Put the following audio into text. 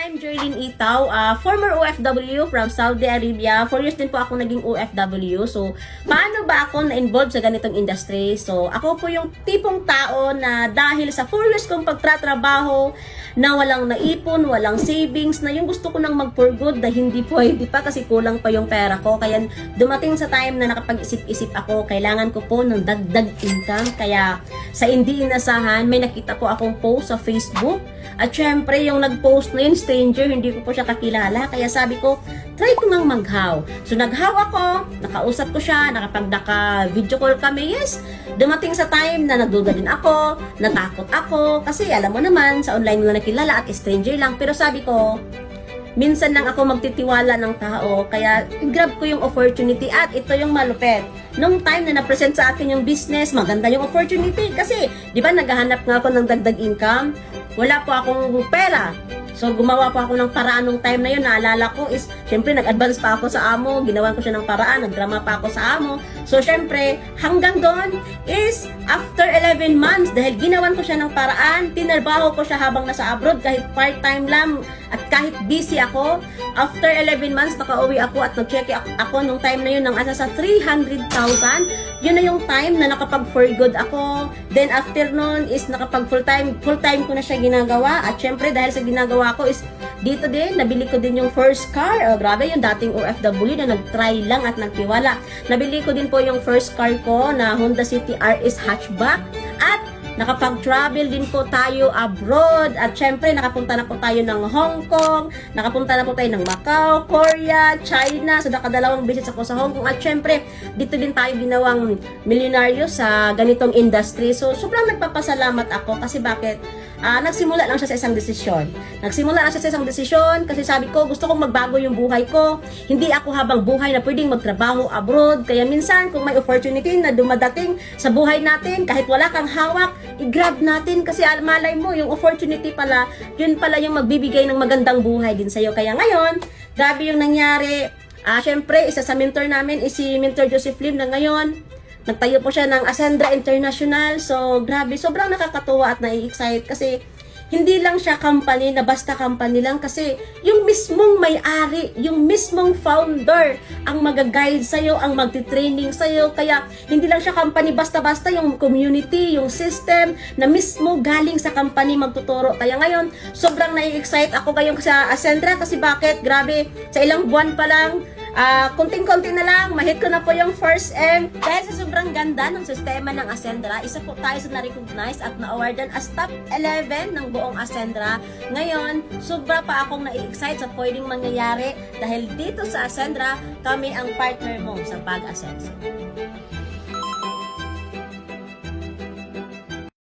I'm Jerlyn Itaw, former OFW from Saudi Arabia. 4 years din po ako naging OFW. So, paano ba ako na-involve sa ganitong industry? So, ako po yung tipong tao na dahil sa 4 years kong pagtatrabaho, na walang naipon, walang savings, na yung gusto ko nang mag-for good na hindi pwede pa kasi kulang pa yung pera ko. Kaya dumating sa time na nakapag-isip-isip ako, kailangan ko po ng dagdag income. Kaya sa hindi inasahan, may nakita po akong post sa Facebook. At syempre, yung nag-post na yun, stranger, hindi ko po siya kakilala. Kaya sabi ko, try ko ngang mag-how. So, nag-how ako, nakausap ko siya, naka-video call kami. Yes, dumating sa time na nagduda din ako, natakot ako. Kasi alam mo naman, sa online mo na nakilala at stranger lang. Pero sabi ko, minsan lang ako magtitiwala ng tao. Kaya, grab ko yung opportunity. At ito yung malupet. Nung time na na-present sa akin yung business, maganda yung opportunity. Kasi, di ba, naghahanap nga ako ng dagdag income. Wala po akong pera. So, gumawa po ako ng paraan nung time na yun. Naalala ko is, syempre, nag-advance pa ako sa amo. Ginawan ko siya ng paraan. Nagdrama pa ako sa amo. So, syempre, hanggang doon is, after 11 months, dahil ginawan ko siya ng paraan, tinarbaho ko siya habang nasa abroad, kahit part-time lang, at kahit busy ako. After 11 months, nakauwi ako at nag-check ako nung time na yun ng asa sa 300,000. Yun na yung time na nakapag-for good ako. Then, after nun is nakapag full-time ko na siya ginagawa. At syempre, dahil sa ginagawa ko is dito din, nabili ko din yung first car. Oh, grabe, yung dating OFW na nag-try lang at nagtiwala. Nabili ko din po yung first car ko na Honda City RS hatchback. At nakapag-travel din po tayo abroad. At syempre, nakapunta na po tayo ng Hong Kong. Nakapunta na po tayo ng Macau, Korea, China. So, nakadalawang visits ako sa Hong Kong. At syempre, dito din tayo ginawang milyonaryo sa ganitong industry. So, sobrang nagpapasalamat ako. Kasi bakit? Nagsimula lang siya sa isang desisyon. Nagsimula lang siya sa isang desisyon kasi sabi ko, gusto kong magbago yung buhay ko. Hindi ako habang buhay na pwedeng magtrabaho abroad. Kaya minsan, kung may opportunity na dumadating sa buhay natin, kahit wala kang hawak, i-grab natin kasi malay mo, yung opportunity pala, yun pala yung magbibigay ng magandang buhay din sa'yo. Kaya ngayon, grabe yung nangyari. Syempre, isa sa mentor namin is si Mentor Joseph Lim na ngayon, nagtayo po siya ng Ascendra International. So, grabe, sobrang nakakatuwa at nai-excite kasi hindi lang siya company na basta company lang kasi yung mismong may-ari, yung mismong founder ang mag-guide sa'yo, ang magti-training sa'yo. Kaya hindi lang siya company basta-basta, yung community, yung system na mismo galing sa company magtuturo. Kaya ngayon, sobrang nai-excite ako ngayon sa Ascendra kasi bakit? Grabe, sa ilang buwan pa lang, konting-konti na lang, mahit ko na po yung first M. Dahil sa sobrang ganda ng sistema ng Ascendra, isa po tayo sa na-recognize at na-awardan as top 11 ng buong Ascendra. Ngayon, sobra pa akong na-excite sa pwedeng mangyayari dahil dito sa Ascendra, kami ang partner mo sa pag-asenso.